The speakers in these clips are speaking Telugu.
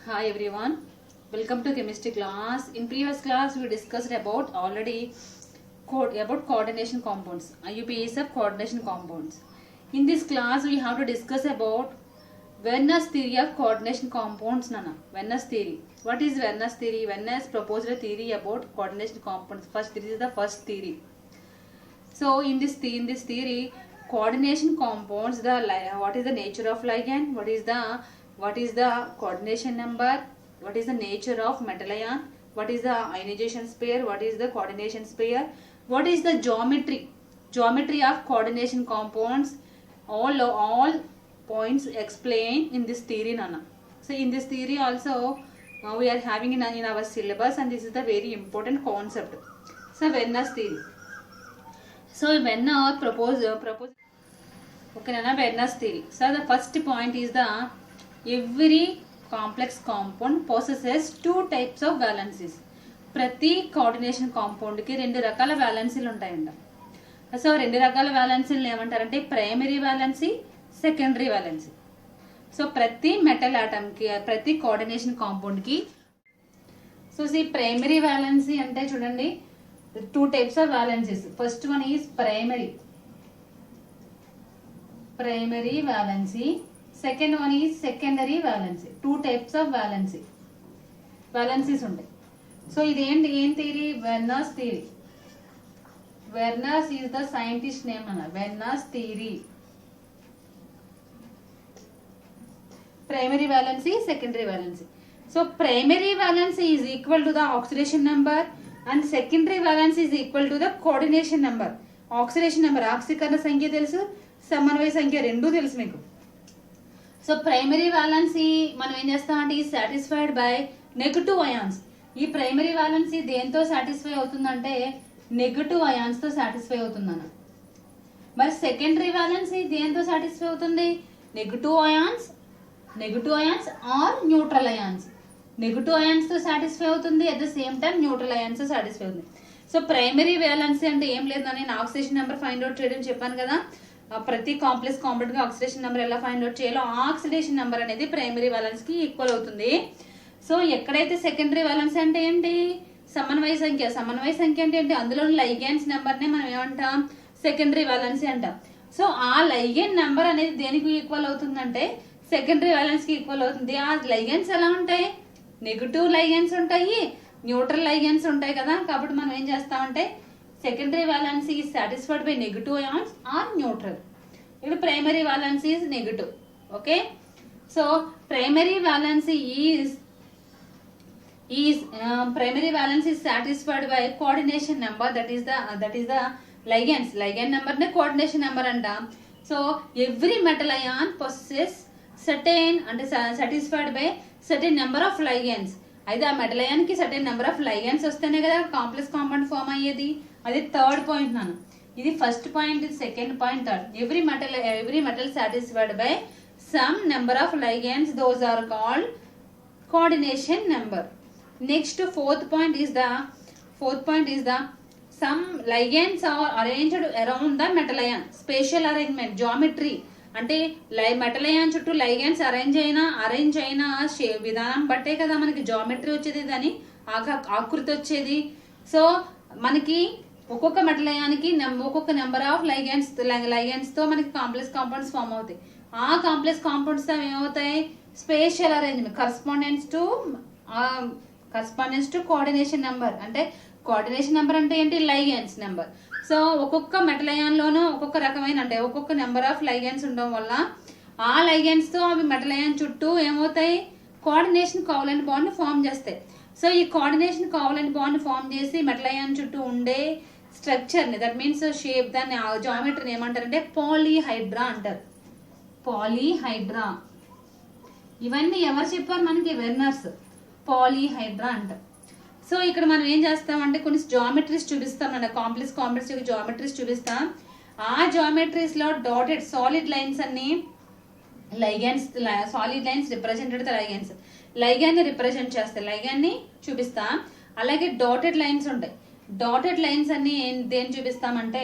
Hi everyone, welcome to chemistry class. In previous class we discussed about about coordination compounds, IUPACs of coordination compounds. In this class we have to discuss about Werner's theory of coordination compounds. Nana, Werner's theory. What is Werner's theory? Werner's proposed a theory about coordination compounds. First, this is the first theory. So in this theory, coordination compounds, what is the nature of ligand, what is the coordination number, what is the nature of metal ion, what is the ionization pair, what is the coordination pair, what is the geometry of coordination compounds, all points explained in this theory, Nana. So in this theory also we are having in our syllabus, and this is the very important concept. So Werner's theory. So Werner proposed okay, Nana, Werner's theory. So the first point is the every complex compound possesses two types of valencies. ప్రతి కోఆర్డినేషన్ కాంపౌండ్కి రెండు రకాల వ్యాలెన్సీలు ఉంటాయంట. సో రెండు రకాల వ్యాలెన్సీలు ఏమంటారంటే primary valency, secondary valency. So ప్రతి మెటల్ ఆటమ్కి, ప్రతి కోఆర్డినేషన్ కాంపౌండ్కి సో ప్రైమరీ వ్యాలెన్సీ అంటే చూడండి, two types of valencies. First one is primary valency. Second one is secondary valency. Two types of valencies ఉంటాయి. సో ఇది ఏం theory? Werner's theory. Werner's is the scientist name అన్న. Werner's theory. Primary valency, secondary valency. So primary valency is equal to the oxidation number and secondary valence is equal to the coordination number. Oxidation number, ఆక్సీకరణ సంఖ్య తెలుసు, సమన్వయ సంఖ్య రెండు తెలుసు మీకు. సో ప్రైమరీ వాలెన్సీ మనం ఏం చేస్తామంటే ఈ సాటిస్ఫైడ్ బై నెగటివ్ అయాన్స్. ఈ ప్రైమరీ వాలెన్సీ దేంతో సాటిస్ఫై అవుతుందంటే నెగటివ్ అయాన్స్ తో సాటిస్ఫై అవుతుందన్న. మరి సెకండరీ వాలెన్సీ దేంతో సాటిస్ఫై అవుతుంది? Negative ions or neutral ions. Negative ions తో సాటిస్ఫై అవుతుంది, at the same time neutral ions తో సాటిస్ఫై అవుతుంది. సో ప్రైమరీ వ్యాలెన్సీ అంటే ఏం లేదు, నేను ఆక్సిడేషన్ నెంబర్ ఫైండ్ అవుట్ చేయడం చెప్పాను కదా. ప్రతి కాంప్లెక్స్ కాంపౌండ్ గా ఆక్సిడేషన్ నెంబర్ ఎలా ఫైండ్ అవుట్ చేయాలో, ఆక్సిడేషన్ నెంబర్ అనేది ప్రైమరీ వ్యాలెన్స్ కి ఈక్వల్ అవుతుంది. సో ఎక్కడైతే సెకండరీ వ్యాలెన్స్ అంటే ఏంటి? సమన్వయ సంఖ్య అంటే ఏంటి? అందులో లైగెండ్స్ నెంబర్ నే మనం ఏమంటాం? సెకండరీ వ్యాలెన్సీ అంటాం. సో ఆ లైగెండ్ నెంబర్ అనేది దేనికి ఈక్వల్ అవుతుందంటే సెకండరీ వ్యాలెన్స్ కి ఈక్వల్ అవుతుంది. ఆ లైగెండ్స్ ఎలా ఉంటాయి? నెగటివ్ లైగెండ్స్ ఉంటాయి, న్యూట్రల్ లైగెండ్స్ ఉంటాయి కదా. కాబట్టి మనం ఏం చేస్తామంటే secondary valency is satisfied by negative ions or neutral. ఇప్పుడు primary valency is negative. Okay, so primary valency primary valence is satisfied by coordination number, that is the ligand number ne coordination number anta. So every metal ion possesses certain and satisfied by certain number of ligands. అయితే ఆ మెటల్ అయాన్ కి సర్టెన్ నెంబర్ ఆఫ్ లైగెండ్స్ వస్తేనే కదా కాంప్లెక్స్ కాంపౌండ్ ఫామ్ అయ్యేది. అది థర్డ్ పాయింట్ నాను. ఇది ఫస్ట్ పాయింట్, ఇది second point, third. Every metal satisfied by some number of ligands, those are called coordination number. Next fourth point is the some ligands are arranged around the metal ion. Spatial arrangement, geometry అంటే మెటల్ అయాన్ చుట్టూ లైగెండ్స్ అరేంజ్ అయిన విధానం బట్టే కదా మనకి జామెట్రీ వచ్చేది, దాని ఆకృతి వచ్చేది. సో మనకి ఒక్కొక్క మెటల్ అయాన్కి ఒక్కొక్క నెంబర్ ఆఫ్ లైగెండ్స్ తో మనకి కాంప్లెక్స్ కాంపౌండ్స్ ఫామ్ అవుతాయి. ఆ కాంప్లెక్స్ కాంపౌండ్స్ తో ఏమవుతాయి? Spatial arrangement, correspondence to coordination number. అంటే కోఆర్డినేషన్ నెంబర్ అంటే ఏంటి? Ligands number. సో ఒక్కొక్క మెటల్ అయాన్ లోనూ ఒక్కొక్క రకమైన అంటే ఒక్కొక్క నెంబర్ ఆఫ్ లైగెండ్స్ ఉండడం వల్ల ఆ లైగెండ్స్ తో అవి మెటల్ అయాన్ చుట్టూ ఏమవుతాయి? కోఆర్డినేషన్ కోవలెంట్ బాండ్ ఫామ్ చేస్తాయి. సో ఈ కోఆర్డినేషన్ కోవలెంట్ బాండ్ ఫామ్ చేసి మెటల్ అయాన్ చుట్టూ ఉండే స్ట్రక్చర్ ని, దట్ మీన్స్ షేప్, దాన్ని జామెట్రీని ఏమంటారంటే పాలీహైడ్రా అంటారు. పాలీహైడ్రా. ఇవన్నీ ఎవరు చెప్పారు మనకి? వెర్నర్స్. పాలీహైడ్రా అంటారు. సో ఇక్కడ మనం ఏం చేస్తామంటే కొన్ని జామెట్రీస్ చూపిస్తాం అన్న, కాంప్లెక్స్ జామెట్రీస్ చూపిస్తాం. ఆ జామెట్రీస్ లో డాటెడ్ సాలిడ్ లైన్స్ అన్ని ligands, solid lines represented ligands, ligand ని రిప్రజెంట్ చేస్తాయి, లైగెండ్ ని చూపిస్తాం. అలాగే డాటెడ్ లైన్స్ ఉంటాయి. డాటెడ్ లైన్స్ అన్ని దేని చూపిస్తామంటే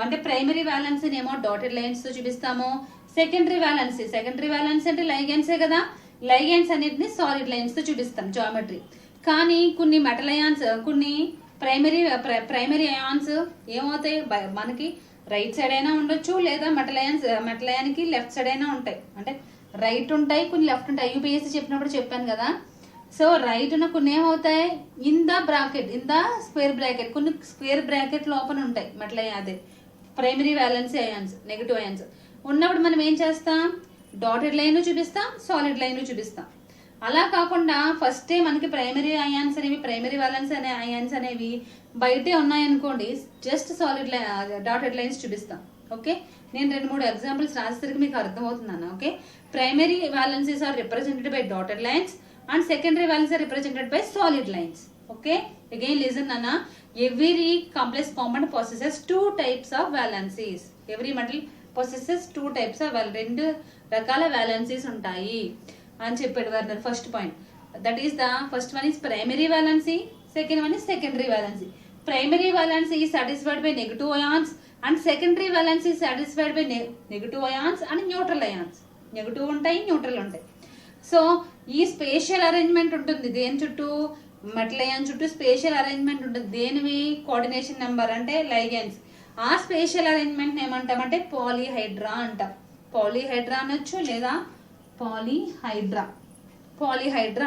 అంటే ప్రైమరీ వ్యాలెన్స్ ఏమో డాటెడ్ లైన్స్ తో చూపిస్తాము. సెకండరీ వ్యాలెన్సీ అంటే లైగెండ్సే కదా, లైగెండ్స్ అన్నిటిని సాలిడ్ లైన్స్ తో చూపిస్తాం జామెట్రీ. కానీ కొన్ని మెటల్ అయాన్స్, కొన్ని ప్రైమరీ అయాన్స్ ఏమవుతాయి మనకి రైట్ సైడ్ అయినా ఉండొచ్చు, లేదా మెటల్ అయాన్కి లెఫ్ట్ సైడ్ అయినా ఉంటాయి. అంటే రైట్ ఉంటాయి, కొన్ని లెఫ్ట్ ఉంటాయి. యూపీఎస్సీ చెప్పినప్పుడు చెప్పాను కదా. సో రైట్ ఉన్న కొన్ని ఏమవుతాయి, ఇన్ ద స్క్వేర్ బ్రాకెట్, కొన్ని స్క్వేర్ బ్రాకెట్ లోపల ఉంటాయి మెటల్ అదే primary valency ions, negative ions ఉన్నప్పుడు మనం ఏం చేస్తాం, డాటెడ్ లైన్ చూపిస్తాం, సాలిడ్ లైన్ చూపిస్తాం. అలా కాకుండా ఫస్టే మనకి ప్రైమరీ అయాన్స్ అనేవి, ప్రైమరీ వ్యాలెన్స్ అనే అయాన్స్ అనేవి బయటే ఉన్నాయనుకోండి, జస్ట్ సాలిడ్ డాటెడ్ లైన్స్ చూపిస్తాం. ఓకే, నేను 2-3 ఎగ్జాంపుల్స్ రాసేసరికి మీకు అర్థమవుతుందన్న. Okay, primary valencies are represented by dotted lines and secondary valencies are represented by solid lines. Okay, again listen Nana. Every complex compound possesses 2 types of valencies. Every metal possesses 2 types of రెండు రకాల valencies ఉంటాయి అని చెప్పాడు Warner. First point, that is the first one is primary valency, second one is secondary valency. Primary valency is satisfied by negative ions and secondary valency is satisfied by negative ions and neutral ions. Negative ఉంటాయి, న్యూట్రల్ ఉంటాయి. సో ఈ స్పేషియల్ అరేంజ్మెంట్ ఉంటుంది దేని చుట్టూ, మెటల్ అయాన్ చుట్టూ స్పేషియల్ అరేంజ్మెంట్ ఉంటుంది. దేనివి, కోఆర్డినేషన్ నెంబర్ అంటే లైగెండ్స్. ఆ స్పేషియల్ అరేంజ్మెంట్ ఏమంటామంటే పాలీహైడ్రా అంటాం. పాలీహైడ్రా అనొచ్చు లేదా పాలీహైడ్రా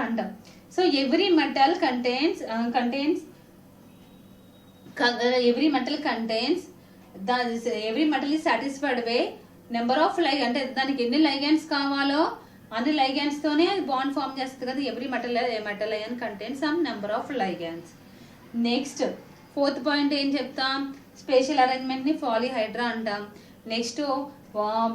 అంటాం. So every metal contains every metal is satisfied by number of అంటే దానికి ఎన్ని లైగెండ్స్ కావాలో అన్ని లైగెండ్స్ తోనే అది బాండ్ ఫామ్ చేస్తుంది కదా. Every metal ion contains some number of ligands. Next fourth point ఏం చెప్తాం, స్పేషియల్ అరేంజ్మెంట్ ని పాలీహైడ్రా అంటాం. నెక్స్ట్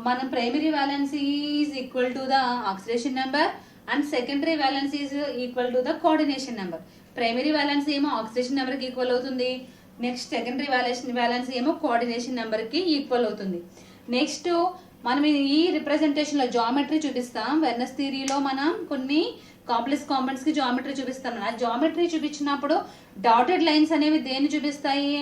మన primary valency is equal to the oxidation number and secondary valency is equal to the coordination number. Primary valency ఏమో ఆక్సిడేషన్ నెంబర్ కి ఈక్వల్ అవుతుంది, నెక్స్ట్ సెకండరీ వ్యాలెన్సీ ఏమో కోఆర్డినేషన్ నెంబర్ కి ఈక్వల్ అవుతుంది. నెక్స్ట్ మనం ఈ రిప్రజెంటేషన్ లో జామెట్రీ చూపిస్తాం. వెర్నర్స్ థియరీలో మనం కొన్ని కాంప్లెక్స్ కాంపౌండ్స్ కి జామెట్రీ చూపిస్తాం. ఆ జామెట్రీ చూపించినప్పుడు డాటెడ్ లైన్స్ అనేవి దేన్ని చూపిస్తాయి,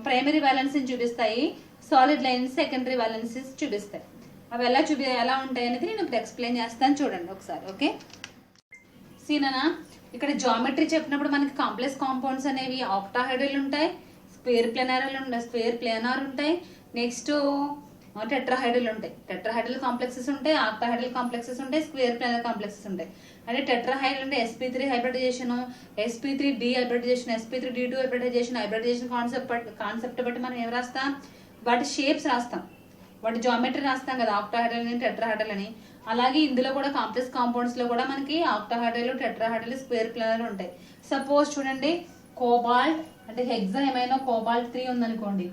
ప్రైమరీ వ్యాలెన్సీని చూపిస్తాయి, సాలిడ్ లైన్స్ సెకండరీ వ్యాలెన్సీస్ చూపిస్తాయి. అవి ఎలా ఉంటాయి అనేది నేను ఇప్పుడు ఎక్స్ప్లెయిన్ చేస్తాను, చూడండి ఒకసారి. ఓకే, సీనా ఇక్కడ జామెట్రీ చెప్పినప్పుడు మనకి కాంప్లెక్స్ కాంపౌండ్స్ అనేవి ఆక్టాహైడ్రల్ ఉంటాయి, స్క్వేర్ ప్లేనార్ ఉంటాయి, నెక్స్ట్ టెట్రాహైడ్రల్ ఉంటాయి. టెట్రాహైడ్రల్ కాంప్లెక్సెస్ ఉంటాయి, ఆక్టాహైడ్రల్ కాంప్లెక్సెస్ ఉంటాయి, స్క్వేర్ ప్లేనర్ కాంప్లెక్సెస్ ఉంటాయి. అంటే టెట్రాహైడ్రల్ అంటే sp3 hybridisation, sp3d hybridisation, sp3d2 hybridisation concept బట్టి మనం ఏం రాస్తాం, వాటి షేప్స్ రాస్తాం, వాటి జామెట్రీ రాస్తాం కదా, ఆక్టాహైడ్రల్ అని టెట్రాహైడ్రల్ అని. అలాగే ఇందులో కూడా కాంప్లెక్స్ కాంపౌండ్స్ లో కూడా మనకి ఆక్టాహైడ్రల్, టెట్రాహైడ్రల్, స్క్వేర్ ప్లేనర్ ఉంటాయి. సపోజ్ చూడండి, కోబాల్ట్ అంటే హెక్సా ఎమైనో కోబాల్ట్ 3 ఉందనుకోండి,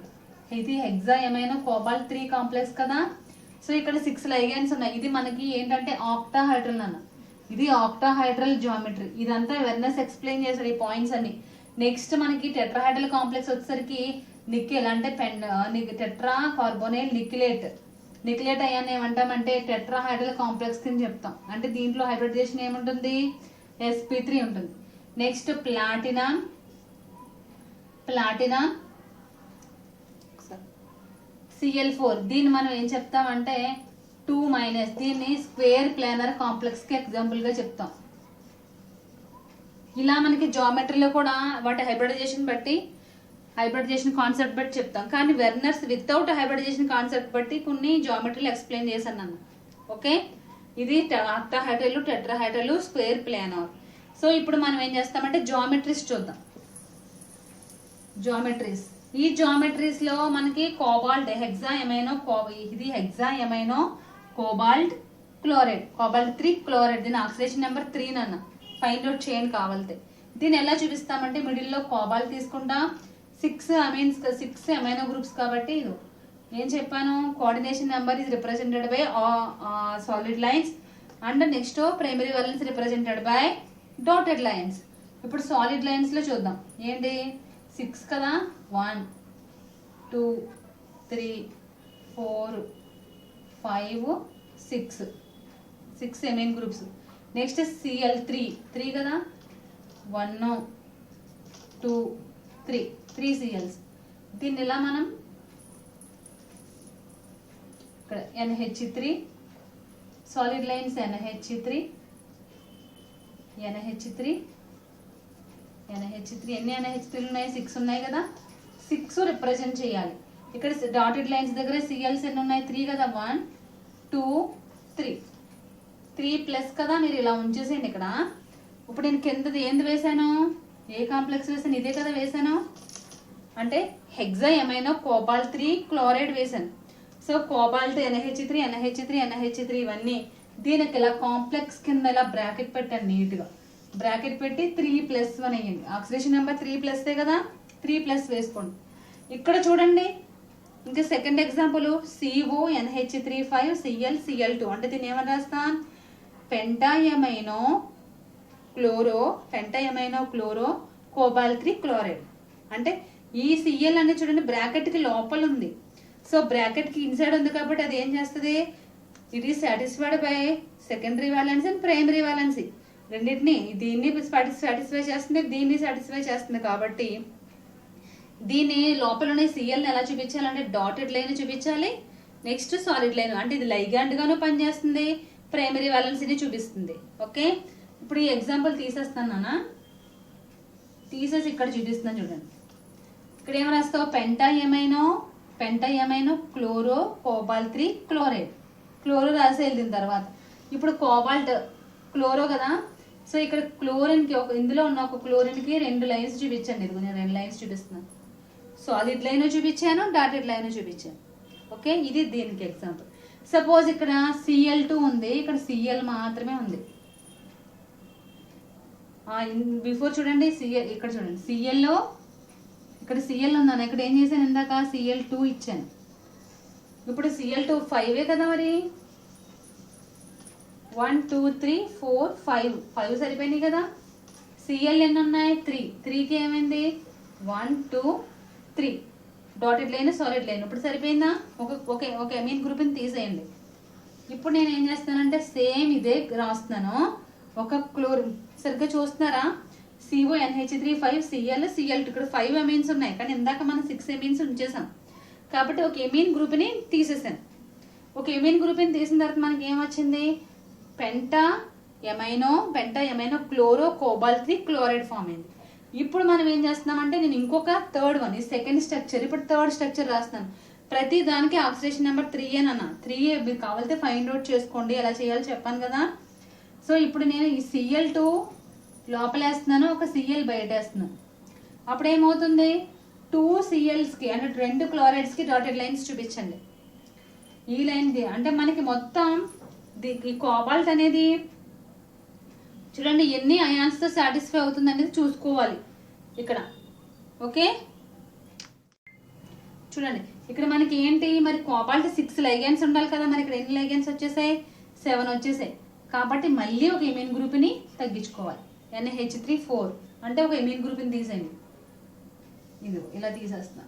ఇది హెక్సా ఎమైనో కోబాల్ట్ 3 కాంప్లెక్స్ కదా. సో ఇక్కడ 6 లైగెండ్స్ ఉన్నాయి. ఇది మనకి ఏంటంటే ఆక్టాహైడ్రల్ అన్న, ఇది ఆక్టాహైడ్రల్ జామెట్రీ. ఇదంతా వెర్నర్స్ ఎక్స్ప్లెయిన్ చేశాడు ఈ పాయింట్స్ అన్ని. నెక్స్ట్ మనకి టెట్రాహైడ్రల్ కాంప్లెక్స్ వచ్చేసరికి నికెల్ అంటే టెట్రా కార్బోనైల్ నికిలేట్ అయ్యాన్ని ఏమంటామంటే టెట్రాహైడ్రల్ కాంప్లెక్స్ కింద చెప్తాం. అంటే దీంట్లో హైబ్రిడైజేషన్ ఏముంటుంది, sp3 ఉంటుంది. నెక్స్ట్ ప్లాటినం Cl4, దీన్ని మనం ఏం చెప్తామంటే 2-, దీన్ని స్క్వేర్ ప్లేనర్ కాంప్లెక్స్ కి ఎగ్జాంపుల్ గా చెప్తాం. ఇలా మనకి జామెట్రీలో కూడా వాటి హైబ్రిడైజేషన్ కాన్సెప్ట్ బట్టి చెప్తాం. కానీ వెర్నర్స్ వితౌట్ హైబ్రిడైజేషన్ కాన్సెప్ట్ బట్టి కొన్ని జామెట్రీలు ఎక్స్ప్లెయిన్ చేశాను నన్ను. ఓకే, ఇది octahedral, tetrahedral, square planar. So ఇప్పుడు మనం ఏం చేస్తామంటే జామెట్రీస్ చూద్దాం. ఈ జామెట్రీస్ లో మనకి cobalt hexa amino cobalt chloride, cobalt 3 chloride, దీని ఆక్సిడేషన్ నెంబర్ 3 నన్న ఫైండ్ అవుట్ చేయండి కావాలితే. దీన్ని ఎలా చూపిస్తామంటే మిడిల్ లో కోబాల్ట్ తీసుకుంటాం, 6 అమైనో గ్రూప్స్ కాబట్టి ఏం చెప్పాను, coordination number is represented by solid lines and next primary valence represented by dotted lines. ఇప్పుడు సాలిడ్ లైన్స్ లో చూద్దాం. ఏంటి 6 కదా, 1 2 3 4 5 6 ఎమైన్ గ్రూప్స్. నెక్స్ట్ Cl3 కదా, 1 2 3 Cls. దీన్ని ఇలా మనం ఇక్కడ NH3 solid lines NH3 NH3 NH3 ఎన్ని NH3 ఉన్నాయి 6 ఉన్నాయి కదా 6 రిప్రజెంట్ చేయాలి ఇక్కడ డాటెడ్ లైన్స్ దగ్గర Cls ఎన్ని ఉన్నాయి 3 కదా 1 2 3 3 ప్లస్ కదా మీరు ఇలా ఉంచేసేయండి ఇక్కడ ఇప్పుడు నేను కిందది ఏంది వేసాను ఏ కాంప్లెక్స్ వేసాను ఇదే కదా వేసాను అంటే హెక్సా ఎమైనో కోబాల్ట్ 3 క్లోరైడ్ వేసాను so cobalt NH3 NH3 NH3 ఇవన్నీ దీనికి ఇలా కాంప్లెక్స్ కింద ఇలా బ్రాకెట్ పెట్టాను నీట్గా బ్రాకెట్ పెట్టి 3+1 అయ్యింది ఆక్సిడేషన్ నెంబర్ 3+ కదా 3+ వేసుకోండి ఇక్కడ చూడండి ఇంకా second example CO NH35 Cl Cl2 అంటే దీన్ని ఏమని రాస్తాం పెంటాయమైనో క్లోరో కోబాల్ట్ 3 క్లోరైడ్ అంటే ఈ Cl అనేది చూడండి బ్రాకెట్కి లోపల ఉంది సో బ్రాకెట్కి ఇన్సైడ్ ఉంది కాబట్టి అది ఏం చేస్తుంది it is satisfied by secondary valency and primary valency రెండింటిని దీన్ని సాటిస్ఫై చేస్తుంది దీన్ని సాటిస్ఫై చేస్తుంది కాబట్టి దీని లోపల ఉన్న Clని ఎలా చూపించాలంటే డాటెడ్ లైన్ చూపించాలి నెక్స్ట్ సాలిడ్ లైన్ అంటే ఇది లైగాండ్ గాను పనిచేస్తుంది ప్రైమరీ వ్యాలెన్సీని చూపిస్తుంది ఓకే ఇప్పుడు ఈ ఎగ్జాంపుల్ తీసేస్తాను నాన్న తీసేసి ఇక్కడ చూపిస్తున్నాను చూడండి ఇక్కడ ఏం రాస్తావు పెంటాయమైనో క్లోరో కోబాల్ట్ 3 క్లోరైడ్ క్లోరో రాసేయాలి దీని తర్వాత ఇప్పుడు కోబాల్ట్ క్లోరో కదా సో ఇక్కడ క్లోరిన్కి ఇందులో ఉన్న ఒక క్లోరిన్కి 2 లైన్స్ చూపించాను ఇది నేను 2 లైన్స్ చూపిస్తున్నాను సాలిడ్ లైన్ చూపించాను డాటెడ్ లైన్ చూపించాను ఓకే ఇది దీనికి ఎగ్జాంపుల్ సపోజ్ ఇక్కడ Cl2 ఉంది ఇక్కడ Cl మాత్రమే ఉంది బిఫోర్ చూడండి Cl ఇక్కడ చూడండి Clలో ఇక్కడ Cl ఉందన్న ఇక్కడ ఏం చేశాను ఇందాక Cl2 ఇచ్చాను ఇప్పుడు Cl2 5 కదా మరి 1 2 3 4 5 సరిపోయినాయి కదా Cl ఎన్ని ఉన్నాయి 3కి ఏమైంది 1 2 3 డాటెడ్ లైన్ సాలిడ్ లైన్ ఇప్పుడు సరిపోయిందా ఒక అమీన్ గ్రూప్ని తీసేయండి ఇప్పుడు నేను ఏం చేస్తానంటే సేమ్ ఇదే రాస్తున్నాను ఒక క్లోరిన్ సరిగ్గా చూస్తున్నారా CO NH35 Cl Cl2 ఇక్కడ 5 అమీన్స్ ఉన్నాయి కానీ ఇందాక మనం 6 అమీన్స్ ఉంచేసాం కాబట్టి ఒక ఎమీన్ గ్రూప్ని తీసేసాను ఒక ఎమీన్ గ్రూప్ని తీసిన తర్వాత మనకి ఏమొచ్చింది penta amino chloro cobalt 3 chloride form అయింది ఇప్పుడు మనం ఏం చేస్తున్నామంటే నేను ఇంకొక థర్డ్ వన్ ఈ సెకండ్ స్ట్రక్చర్ ఇప్పుడు థర్డ్ స్ట్రక్చర్ రాస్తున్నాను ప్రతి దానికి ఆక్సిడేషన్ నెంబర్ 3 అని అన్న 3 మీరు కావాలంటే ఫైండ్ అవుట్ చేసుకోండి ఎలా చేయాలో చెప్పాను కదా సో ఇప్పుడు నేను ఈ Cl2 లోపలేస్తున్నాను ఒక Cl బయట వేస్తున్నాను అప్పుడు ఏమవుతుంది 2 Clsకి అంటే 2 క్లోరైడ్స్కి డాటెడ్ లైన్స్ చూపించండి ఈ లైన్కి అంటే మనకి మొత్తం ఈ కోబాల్ట్ అనేది చూడండి ఎన్ని అయాన్స్తో సాటిస్ఫై అవుతుంది అనేది చూసుకోవాలి ఇక్కడ ఓకే చూడండి ఇక్కడ మనకి ఏంటి మరి కోబాల్ట్ 6 లైగెండ్స్ ఉండాలి కదా మరి ఇక్కడ ఎన్ని లైగెండ్స్ వచ్చేసాయి 7 వచ్చేసాయి కాబట్టి మళ్ళీ ఒక ఎమీన్ గ్రూప్ని తగ్గించుకోవాలి NH3 4 అంటే ఒక ఎమీన్ గ్రూప్ని తీసేయండి ఇది ఇలా తీసేస్తున్నా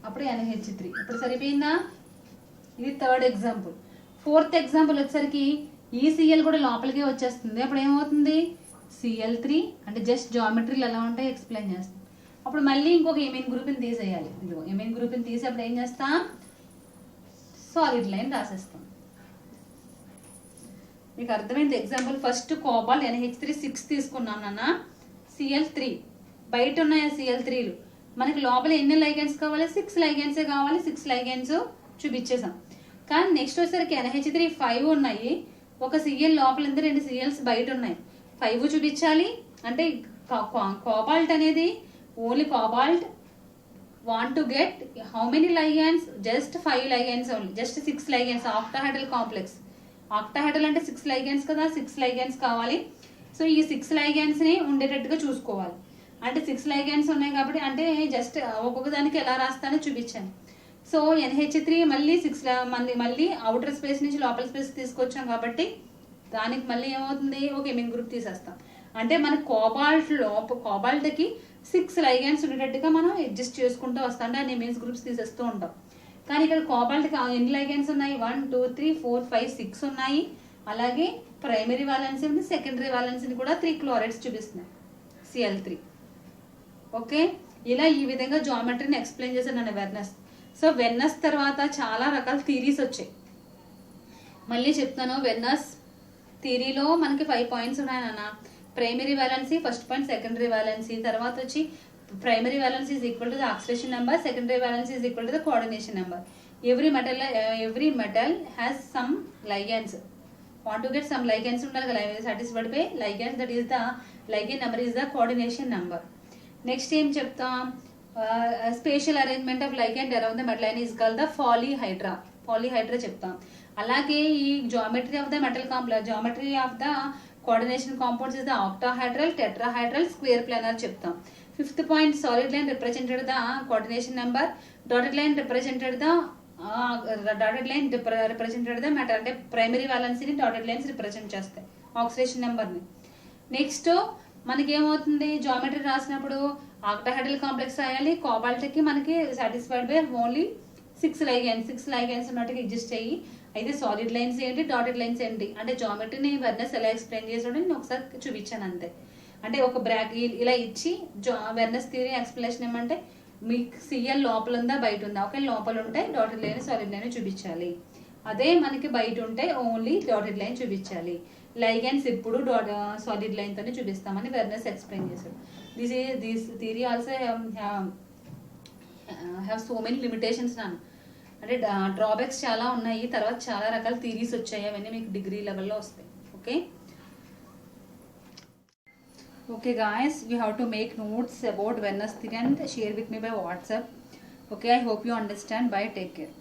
అప్పుడు NH3 ఇప్పుడు సరిపోయిందా ఇది థర్డ్ ఎగ్జాంపుల్ ఫోర్త్ ఎగ్జాంపుల్ వచ్చేసరికి ఈ Cl కూడా లోపలికే వచ్చేస్తుంది అప్పుడు ఏమవుతుంది Cl3 అంటే జస్ట్ జామెట్రీలు ఎలా ఉంటాయి ఎక్స్ప్లెయిన్ చేస్తాం అప్పుడు మళ్ళీ ఇంకొక ఎమీన్ గ్రూప్ని తీసేయాలి ఇదిగో ఎమీన్ గ్రూప్ని తీసి అప్పుడు ఏం చేస్తాం సాలిడ్ లైన్ రాసేస్తాం మీకు అర్థమైంది ఎగ్జాంపుల్ ఫస్ట్ కోబాల్ట్ NH3 6 తీసుకున్నాను నాన్న Cl3 బయట ఉన్నాయి Cl3లు మనకి లోపల ఎన్ని లైగెండ్స్ కావాలి 6 లైగెండ్సే కావాలి 6 లైగెండ్స్ చూపించేసాం కానీ నెక్స్ట్ వచ్చేసరికి NH3 5 ఉన్నాయి ఒక Cl లోపల 2 Cls బయట ఉన్నాయి 5 చూపించాలి అంటే కోబాల్ట్ అనేది only cobalt want to get how many ligands just 5 ligands only just 6 ligands octahedral complex octahedral అంటే 6 లైగెండ్స్ కదా 6 లైగెండ్స్ కావాలి సో ఈ 6 లైగెండ్స్ని ఉండేటట్టుగా చూసుకోవాలి అంటే 6 లైగెండ్స్ ఉన్నాయి కాబట్టి అంటే జస్ట్ ఒక్కొక్క దానికి ఎలా రాస్తానో చూపించాను సో NH3 మళ్ళీ 6 మళ్ళీ అవుటర్ స్పేస్ నుంచి లోపల స్పేస్ తీసుకొచ్చాం కాబట్టి దానికి మళ్ళీ ఏమవుతుంది ఒక ఎమీన్ గ్రూప్ తీసేస్తాం అంటే మన కోబాల్ట్కి 6 లైగెండ్స్ ఉండేటట్టుగా మనం అడ్జస్ట్ చేసుకుంటూ వస్తాం అంటే అన్ని ఎమీన్స్ గ్రూప్స్ తీసేస్తూ ఉంటాం కానీ ఇక్కడ కోబాల్ట్కి ఎన్ని లైగెండ్స్ ఉన్నాయి 1 2 3 4 5 6 ఉన్నాయి అలాగే ప్రైమరీ వాలెన్సీ ఉంది సెకండరీ వాలెన్సీని కూడా 3 క్లోరైడ్స్ చూపిస్తున్నాయి Cl3 ఓకే ఇలా ఈ విధంగా జామెట్రీని ఎక్స్ప్లెయిన్ చేశాను నేను వెర్నెస్ సో వెర్నెస్ తర్వాత చాలా రకాల థియరీస్ వచ్చాయి మళ్ళీ చెప్తాను, వెర్నర్స్ థియరీలో మనకి 5 పాయింట్స్ ఉన్నాయి నాన్న. Primary valency, first point secondary valency, తర్వాత వచ్చి primary valency is equal to the oxidation number, secondary valency is equal to the coordination number. every metal has some ligands. Want to get some ligands ఉండాలి కదా, satisfied by ligands, that is the ligand number is the coordination number. Next ఏం చెప్తాం, spatial arrangement of ligand around the metal ion is called the polyhedra చెప్తాం. అలాగే ఈ geometry of the metal complex, geometry of the coordination compounds is the octahedral, tetrahedral, square planar చెప్తాం. Fifth point, solid line represented the coordination number, dotted line represented the metal, అంటే ప్రైమరీ వ్యాలెన్సీని డాటెడ్ లైన్స్ రిప్రజెంట్ చేస్తాయి ఆక్సిడేషన్ నెంబర్ని. నెక్స్ట్ మనకి ఏమవుతుంది, జామెట్రీ రాసినప్పుడు ఆక్టాహెడ్రల్ కాంప్లెక్స్ రాయాలి. కోబాల్ట్కి మనకి సాటిస్ఫైడ్ బై ఓన్లీ 6 లైగన్స్ ఉన్నట్టుగా ఎగ్జిస్ట్ అయ్యి. అయితే సాలిడ్ లైన్స్ ఏంటి, డాటెడ్ లైన్స్ ఏంటి అంటే జామెట్రీని వెర్నెస్ ఎలా ఎక్స్ప్లెయిన్ చేసాడో నేను ఒకసారి చూపించాను అంతే. అంటే ఒక బ్రాక్ ఇలా ఇచ్చి వెర్నెస్ థియరీ ఎక్స్ప్లెనేషన్ ఏమంటే మీకు సిఎల్ లోపల ఉందా బయట ఉందా, ఒకవేళ లోపల ఉంటే డాటెడ్ లైన్ సాలిడ్ లైన్ చూపించాలి, అదే మనకి బయట ఉంటే ఓన్లీ డాటెడ్ లైన్ చూపించాలి. లైగన్స్ ఇప్పుడు సాలిడ్ లైన్ తోనే చూపిస్తామని వెర్నెస్ ఎక్స్ప్లెయిన్ చేశాడు. This theory also have so many limitations నాన్న, అంటే డ్రాబ్యాక్స్ చాలా ఉన్నాయి. తర్వాత చాలా రకాల థియరీస్ వచ్చాయి, అవన్నీ మీకు డిగ్రీ లెవెల్లో వస్తాయి. Okay guys, you have to make notes about Venus theory and share with me by WhatsApp. Okay, I hope you understand. Bye, take care.